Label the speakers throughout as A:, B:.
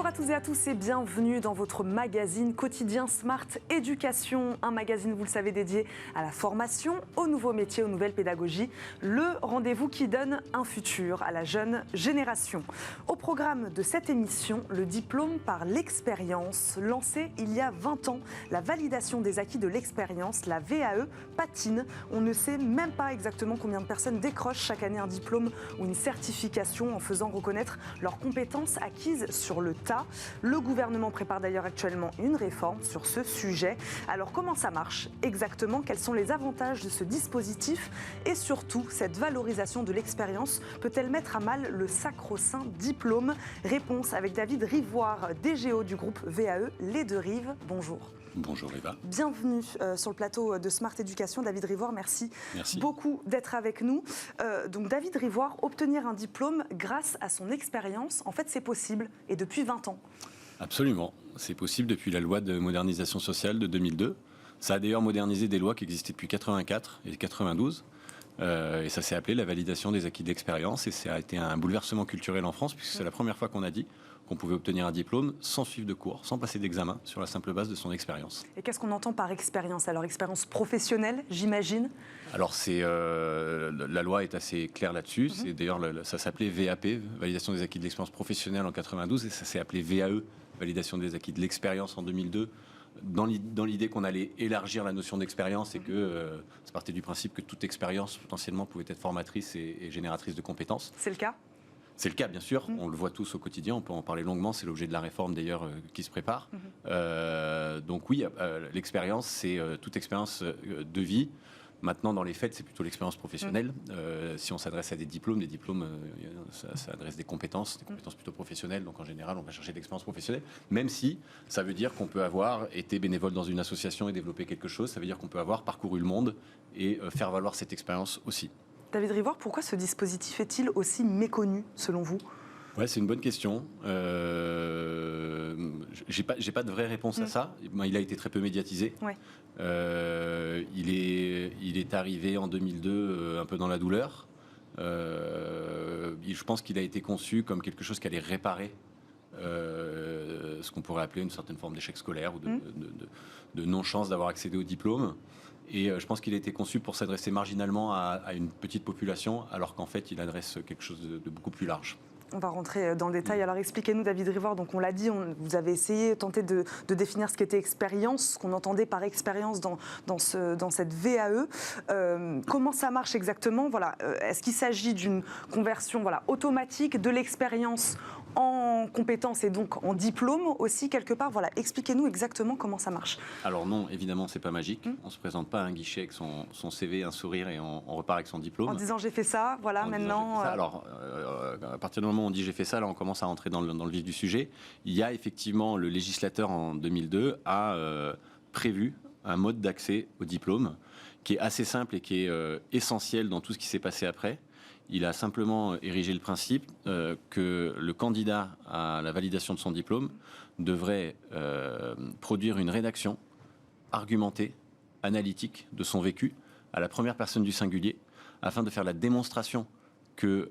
A: à tous et à tous et bienvenue dans votre magazine quotidien Smart Éducation, un magazine, vous le savez, dédié à la formation, aux nouveaux métiers, aux nouvelles pédagogies, le rendez-vous qui donne un futur à la jeune génération. Au programme de cette émission, le diplôme par l'expérience, lancé il y a 20 ans, la validation des acquis de l'expérience, la VAE, patine. On ne sait même pas exactement combien de personnes décrochent chaque année un diplôme ou une certification en faisant reconnaître leurs compétences acquises sur le tas. Le gouvernement prépare d'ailleurs actuellement une réforme sur ce sujet. Alors comment ça marche exactement? Quels sont les avantages de ce dispositif? Et surtout, cette valorisation de l'expérience peut-elle mettre à mal le sacro-saint diplôme? Réponse avec David Rivoire, DGO du groupe VAE Les Deux Rives. Bonjour.
B: Bonjour Eva.
A: Bienvenue sur le plateau de Smart Éducation. David Rivoire, merci beaucoup d'être avec nous. Donc David Rivoire, obtenir un diplôme grâce à son expérience, en fait c'est possible et depuis 20 ans.
B: Absolument, c'est possible depuis la loi de modernisation sociale de 2002. Ça a d'ailleurs modernisé des lois qui existaient depuis 84 et 92. Et ça s'est appelé la validation des acquis de l'expérience et ça a été un bouleversement culturel en France puisque c'est la première fois qu'on a dit qu'on pouvait obtenir un diplôme sans suivre de cours, sans passer d'examen, sur la simple base de son expérience.
A: Et qu'est-ce qu'on entend par expérience? Alors, expérience professionnelle, j'imagine?
B: Alors, la loi est assez claire là-dessus. C'est d'ailleurs, ça s'appelait VAP, validation des acquis de l'expérience professionnelle en 92, et ça s'est appelé VAE, validation des acquis de l'expérience en 2002. Dans l'idée qu'on allait élargir la notion d'expérience et que ça partait du principe que toute expérience potentiellement pouvait être formatrice et génératrice de compétences.
A: C'est le cas?
B: C'est le cas, bien sûr. On le voit tous au quotidien. On peut en parler longuement. C'est l'objet de la réforme, d'ailleurs, qui se prépare. Donc oui, l'expérience, c'est toute expérience de vie. Maintenant, dans les faits, c'est plutôt l'expérience professionnelle. Si on s'adresse à des diplômes, ça adresse des compétences plutôt professionnelles. Donc en général, on va chercher de l'expérience professionnelle. Même si ça veut dire qu'on peut avoir été bénévole dans une association et développer quelque chose. Ça veut dire qu'on peut avoir parcouru le monde et faire valoir cette expérience aussi.
A: David Rivoire, pourquoi ce dispositif est-il aussi méconnu, selon vous?
B: Ouais, c'est une bonne question. J'ai pas de vraie réponse à ça. Il a été très peu médiatisé.
A: Ouais.
B: Il est arrivé en 2002 un peu dans la douleur. Je pense qu'il a été conçu comme quelque chose qui allait réparer ce qu'on pourrait appeler une certaine forme d'échec scolaire ou de non-chance d'avoir accédé au diplôme. Et je pense qu'il a été conçu pour s'adresser marginalement à une petite population, alors qu'en fait, il adresse quelque chose de beaucoup plus large.
A: On va rentrer dans le détail. Alors expliquez-nous, David Rivoire, donc on l'a dit, vous avez essayé, tenté de définir ce qu'était expérience, ce qu'on entendait par expérience dans cette VAE. Comment ça marche exactement? Voilà. Est-ce qu'il s'agit d'une conversion automatique de l'expérience en compétences et donc en diplôme aussi quelque part? Voilà. Expliquez-nous exactement comment ça marche.
B: Alors non, évidemment, c'est pas magique. On ne se présente pas à un guichet avec son CV, un sourire et on repart avec son diplôme.
A: En disant j'ai fait ça, voilà, maintenant...
B: Alors, à partir du moment où on dit j'ai fait ça, là on commence à rentrer dans le vif du sujet. Il y a effectivement, le législateur en 2002 a prévu un mode d'accès au diplôme qui est assez simple et qui est essentiel dans tout ce qui s'est passé après. Il a simplement érigé le principe que le candidat à la validation de son diplôme devrait produire une rédaction argumentée, analytique de son vécu à la première personne du singulier afin de faire la démonstration que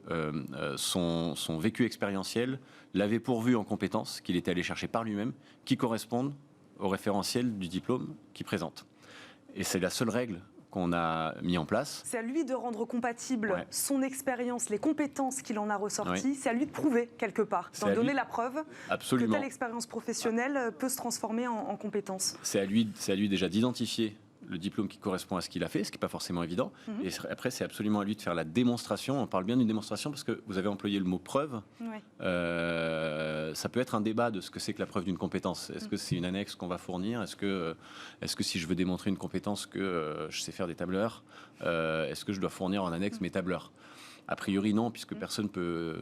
B: son vécu expérientiel l'avait pourvu en compétences qu'il était allé chercher par lui-même, qui correspondent au référentiel du diplôme qu'il présente. Et c'est la seule règle qu'on a mis en place.
A: C'est à lui de rendre compatible son expérience, les compétences qu'il en a ressorties. C'est à lui de prouver quelque part, d'en donner la preuve que telle expérience professionnelle peut se transformer en compétence.
B: C'est à lui déjà d'identifier le diplôme qui correspond à ce qu'il a fait, ce qui n'est pas forcément évident. Et après, c'est absolument à lui de faire la démonstration. On parle bien d'une démonstration parce que vous avez employé le mot preuve. Ça peut être un débat de ce que c'est que la preuve d'une compétence. Est-ce que c'est une annexe qu'on va fournir? Est-ce que si je veux démontrer une compétence que je sais faire des tableurs, est-ce que je dois fournir en annexe mes tableurs? A priori non, puisque personne ne peut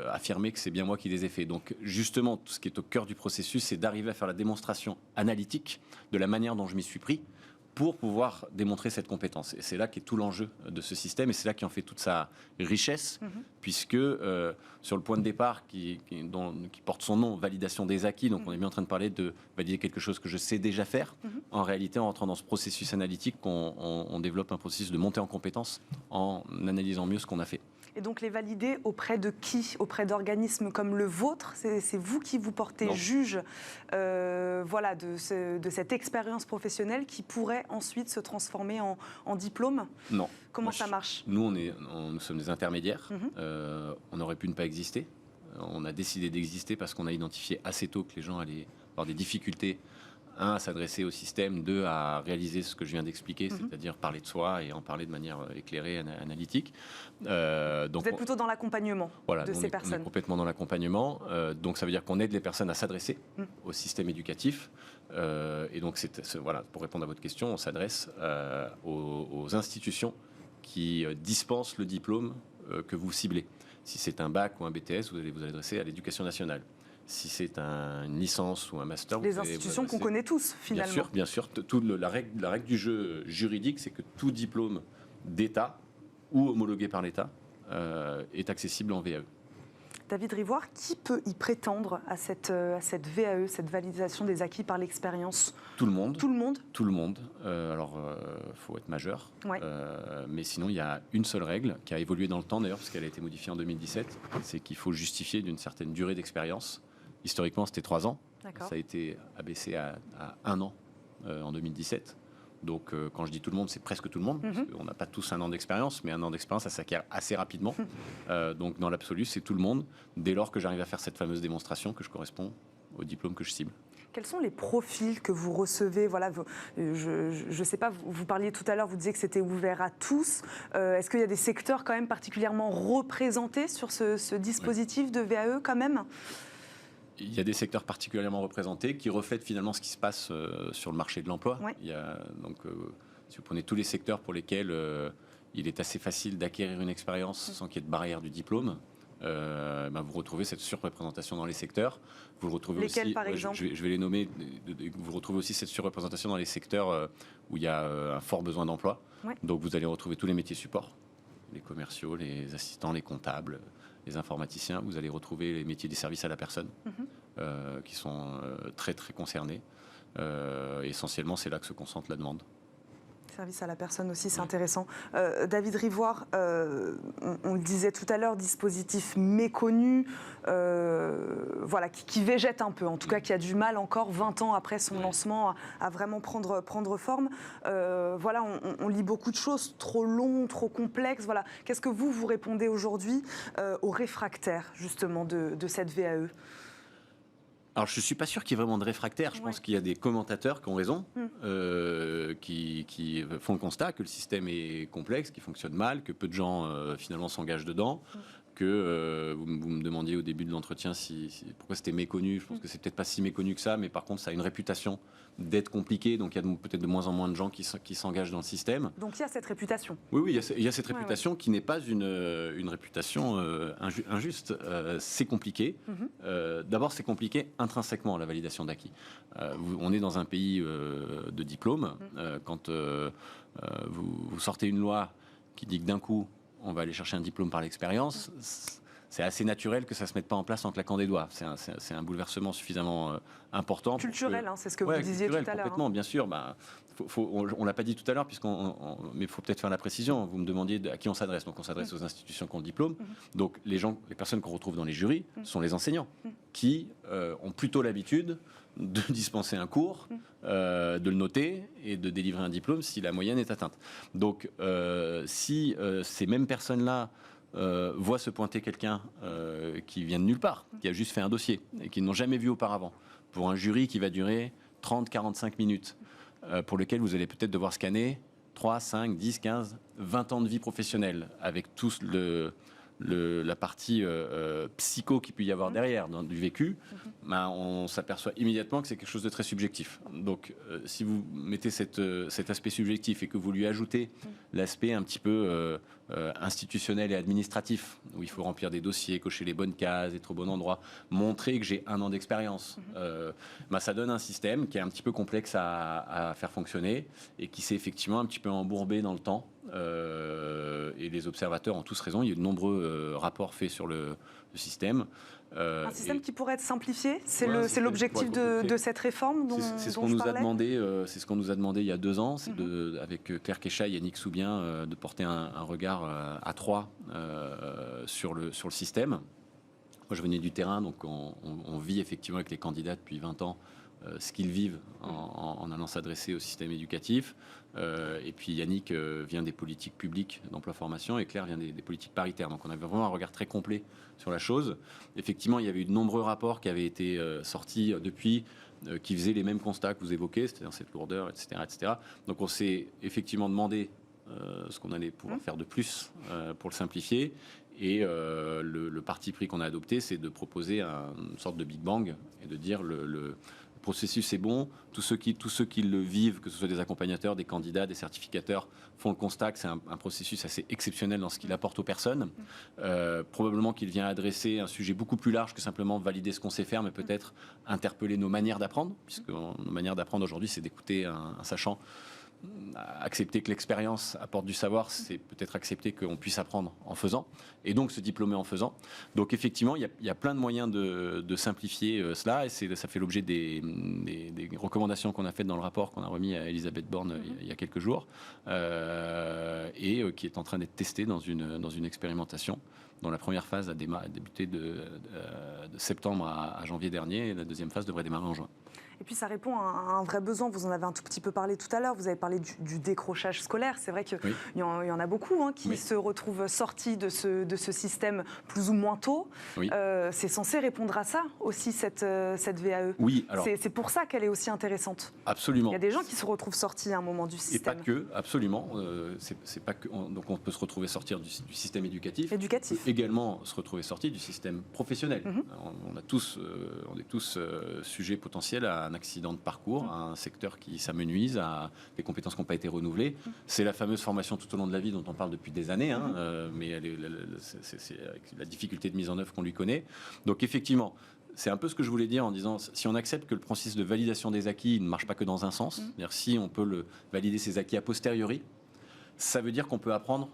B: affirmer que c'est bien moi qui les ai faits. Donc justement, tout ce qui est au cœur du processus, c'est d'arriver à faire la démonstration analytique de la manière dont je m'y suis pris pour pouvoir démontrer cette compétence. Et c'est là qu'est tout l'enjeu de ce système, et c'est là qui en fait toute sa richesse, puisque sur le point de départ qui porte son nom, validation des acquis, donc on est bien en train de parler de valider quelque chose que je sais déjà faire. En réalité, en rentrant dans ce processus analytique, on développe un processus de montée en compétence en analysant mieux ce qu'on a fait.
A: Et donc les valider auprès de qui? Auprès d'organismes comme le vôtre? C'est vous qui vous portez
B: Non.
A: juge voilà, de cette expérience professionnelle qui pourrait ensuite se transformer en diplôme?
B: Non.
A: Comment ça marche?
B: Nous, nous sommes des intermédiaires.
A: Mhm.
B: On aurait pu ne pas exister. On a décidé d'exister parce qu'on a identifié assez tôt que les gens allaient avoir des difficultés, un, à s'adresser au système, deux, à réaliser ce que je viens d'expliquer, c'est-à-dire parler de soi et en parler de manière éclairée, analytique. Donc,
A: vous êtes plutôt dans l'accompagnement de ces personnes?
B: On est complètement dans l'accompagnement. Donc ça veut dire qu'on aide les personnes à s'adresser au système éducatif. Et donc, voilà, pour répondre à votre question, on s'adresse aux institutions qui dispensent le diplôme que vous ciblez. Si c'est un bac ou un BTS, vous allez vous adresser à l'éducation nationale. Si c'est une licence ou un master...
A: Les institutions qu'on connaît tous, finalement.
B: Bien sûr. La règle du jeu juridique, c'est que tout diplôme d'État ou homologué par l'État est accessible en VAE.
A: David Rivoire, qui peut y prétendre à cette VAE, cette validation des acquis par l'expérience?
B: Tout le monde.
A: Tout le monde?
B: Tout le monde. Alors, il faut être majeur.
A: Ouais.
B: Mais sinon, il y a une seule règle qui a évolué dans le temps, d'ailleurs, parce qu'elle a été modifiée en 2017. C'est qu'il faut justifier d'une certaine durée d'expérience. Historiquement, c'était 3 ans.
A: D'accord.
B: Ça a été abaissé à 1 an en 2017. Donc, quand je dis tout le monde, c'est presque tout le monde. Parce qu'on n'a pas tous 1 an d'expérience, mais 1 an d'expérience, ça s'acquiert assez rapidement. Donc, dans l'absolu, c'est tout le monde, dès lors que j'arrive à faire cette fameuse démonstration que je correspond au diplôme que je cible.
A: Quels sont les profils que vous recevez? Voilà, je ne sais pas, vous parliez tout à l'heure, vous disiez que c'était ouvert à tous. Est-ce qu'il y a des secteurs quand même particulièrement représentés sur ce dispositif de VAE quand même?
B: Il y a des secteurs particulièrement représentés qui reflètent finalement ce qui se passe sur le marché de l'emploi.
A: Ouais.
B: Il y a, donc, si vous prenez tous les secteurs pour lesquels il est assez facile d'acquérir une expérience sans qu'il y ait de barrière du diplôme, vous retrouvez cette surreprésentation dans les secteurs. Vous le retrouvez
A: lesquels,
B: aussi,
A: par exemple?
B: je vais les nommer. Vous retrouvez aussi cette surreprésentation dans les secteurs où il y a un fort besoin d'emploi. Ouais. Donc vous allez retrouver tous les métiers supports, les commerciaux, les assistants, les comptables, les informaticiens. Vous allez retrouver les métiers des services à la personne qui sont très très concernés. Essentiellement, c'est là que se concentre la demande.
A: Service à la personne aussi, c'est intéressant. David Rivoire, on le disait tout à l'heure, dispositif méconnu, voilà, qui végète un peu, en tout cas qui a du mal encore 20 ans après son lancement à vraiment prendre forme. Voilà, on lit beaucoup de choses, trop long, trop complexes. Voilà. Qu'est-ce que vous répondez aujourd'hui aux réfractaires justement de cette VAE?
B: Alors, je ne suis pas sûr qu'il y ait vraiment de réfractaires. Je pense qu'il y a des commentateurs qui ont raison, qui font le constat que le système est complexe, qu'il fonctionne mal, que peu de gens finalement s'engagent dedans, que vous me demandiez au début de l'entretien pourquoi c'était méconnu. Je pense que c'est peut-être pas si méconnu que ça, mais par contre, ça a une réputation d'être compliqué. Donc, il y a peut-être de moins en moins de gens qui s'engagent dans le système.
A: Donc, il y a cette réputation.
B: Oui, il y a cette réputation qui n'est pas une réputation injuste. C'est compliqué. D'abord, c'est compliqué intrinsèquement, la validation d'acquis. On est dans un pays de diplôme. Quand vous sortez une loi qui dit que d'un coup, on va aller chercher un diplôme par l'expérience, c'est assez naturel que ça ne se mette pas en place en claquant des doigts. C'est un bouleversement suffisamment important.
A: Culturel, c'est ce que vous disiez tout à l'heure.
B: Complètement, bien sûr. On ne l'a pas dit tout à l'heure, mais il faut peut-être faire la précision. Vous me demandiez à qui on s'adresse. Donc on s'adresse aux institutions qui ont le diplôme. Donc les personnes qu'on retrouve dans les jurys sont les enseignants qui ont plutôt l'habitude de dispenser un cours, de le noter et de délivrer un diplôme si la moyenne est atteinte. Donc si ces mêmes personnes-là voient se pointer quelqu'un qui vient de nulle part, qui a juste fait un dossier et qu'ils n'ont jamais vu auparavant, pour un jury qui va durer 30-45 minutes, pour lequel vous allez peut-être devoir scanner 3, 5, 10, 15, 20 ans de vie professionnelle, avec tout la partie psycho qu'il peut y avoir derrière, du vécu, on s'aperçoit immédiatement que c'est quelque chose de très subjectif. Donc, si vous mettez cet aspect subjectif et que vous lui ajoutez l'aspect un petit peu institutionnel et administratif, où il faut remplir des dossiers, cocher les bonnes cases, être au bon endroit, montrer que j'ai 1 an d'expérience, ça donne un système qui est un petit peu complexe à faire fonctionner et qui s'est effectivement un petit peu embourbé dans le temps. les observateurs ont tous raison. Il y a de nombreux rapports faits sur le système.
A: Un système qui pourrait être simplifié, c'est
B: voilà,
A: l'objectif de cette réforme dont
B: c'est ce
A: dont
B: qu'on
A: je
B: nous a
A: parlais.
B: demandé. C'est ce qu'on nous a demandé il y a 2 ans, c'est avec Claire Kécha et Yannick Soubien, de porter un regard à 3 sur le système. Moi, je venais du terrain, donc on vit effectivement avec les candidats depuis 20 ans ce qu'ils vivent en allant s'adresser au système éducatif. Et puis Yannick vient des politiques publiques d'emploi-formation et Claire vient des politiques paritaires. Donc on avait vraiment un regard très complet sur la chose. Effectivement, il y avait eu de nombreux rapports qui avaient été sortis depuis, qui faisaient les mêmes constats que vous évoquez, c'est-à-dire cette lourdeur, etc., etc. Donc on s'est effectivement demandé ce qu'on allait pouvoir faire de plus pour le simplifier. Et le parti pris qu'on a adopté, c'est de proposer une sorte de Big Bang et de dire le processus est bon. Tous ceux qui le vivent, que ce soit des accompagnateurs, des candidats, des certificateurs, font le constat que c'est un processus assez exceptionnel dans ce qu'il apporte aux personnes. Probablement qu'il vient adresser un sujet beaucoup plus large que simplement valider ce qu'on sait faire, mais peut-être interpeller nos manières d'apprendre, puisque nos manières d'apprendre aujourd'hui, c'est d'écouter un sachant. Accepter que l'expérience apporte du savoir, c'est peut-être accepter qu'on puisse apprendre en faisant, et donc se diplômer en faisant. Donc effectivement, il y a plein de moyens de simplifier cela, et ça fait l'objet des recommandations qu'on a faites dans le rapport qu'on a remis à Elisabeth Borne il y a quelques jours, et qui est en train d'être testé dans une expérimentation dont la première phase a débuté de septembre à janvier dernier, et la deuxième phase devrait démarrer en juin.
A: Et puis ça répond à un vrai besoin, vous en avez un tout petit peu parlé tout à l'heure, vous avez parlé du décrochage scolaire, c'est vrai qu'il y en a beaucoup qui se retrouvent sortis de ce système plus ou moins tôt.
B: Oui.
A: C'est censé répondre à ça aussi, cette VAE.
B: Oui, alors.
A: C'est pour ça qu'elle est aussi intéressante.
B: Absolument.
A: Il y a des gens qui se retrouvent sortis à un moment du système.
B: Et pas que, absolument. C'est pas que, donc on peut se retrouver sortir du système éducatif.
A: Éducatif.
B: On peut également se retrouver sortir du système professionnel. On est tous sujets potentiels à un accident de parcours, à un secteur qui s'amenuise, à des compétences qui n'ont pas été renouvelées. C'est la fameuse formation tout au long de la vie dont on parle depuis des années, mais c'est avec la difficulté de mise en œuvre qu'on lui connaît. Donc effectivement, c'est un peu ce que je voulais dire en disant, si on accepte que le processus de validation des acquis ne marche pas que dans un sens, c'est-à-dire si on peut valider ses acquis a posteriori, ça veut dire qu'on peut apprendre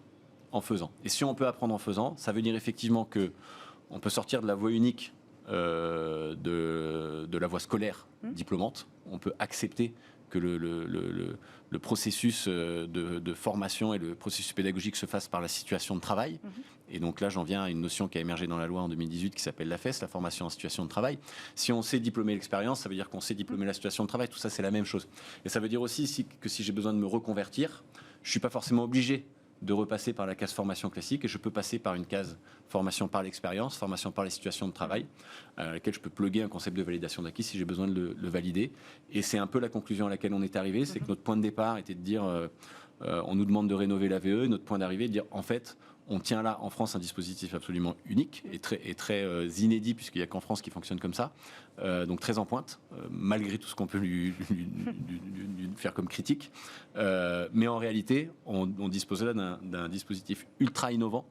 B: en faisant. Et si on peut apprendre en faisant, ça veut dire effectivement qu'on peut sortir de la voie unique de la voie scolaire diplômante. On peut accepter que le processus de formation et le processus pédagogique se fasse par la situation de travail. Et donc là, j'en viens à une notion qui a émergé dans la loi en 2018 qui s'appelle la FES, la formation en situation de travail. Si on sait diplômer l'expérience, ça veut dire qu'on sait diplômer la situation de travail. Tout ça, c'est la même chose. Et ça veut dire aussi que si j'ai besoin de me reconvertir, je ne suis pas forcément obligé de repasser par la case formation classique, et je peux passer par une case formation par l'expérience, formation par les situations de travail, à laquelle je peux plugger un concept de validation d'acquis si j'ai besoin de le valider. Et c'est un peu la conclusion à laquelle on est arrivé, c'est que notre point de départ était de dire, on nous demande de rénover la VE, notre point d'arrivée est de dire, en fait, on tient là en France un dispositif absolument unique et très inédit, puisqu'il n'y a qu'en France qui fonctionne comme ça, donc très en pointe, malgré tout ce qu'on peut lui faire comme critique. Mais en réalité, on dispose là d'un dispositif ultra innovant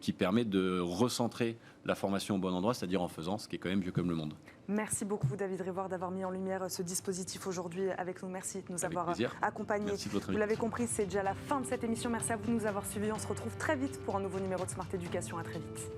B: qui permet de recentrer la formation au bon endroit, c'est-à-dire en faisant, ce qui est quand même vieux comme le monde.
A: Merci beaucoup David Révoire d'avoir mis en lumière ce dispositif aujourd'hui avec nous. Merci de nous avoir accompagnés.
B: Merci de votre invitation.
A: Vous l'avez compris, c'est déjà la fin de cette émission. Merci à vous de nous avoir suivis. On se retrouve très vite pour un nouveau numéro de Smart Éducation. À très vite.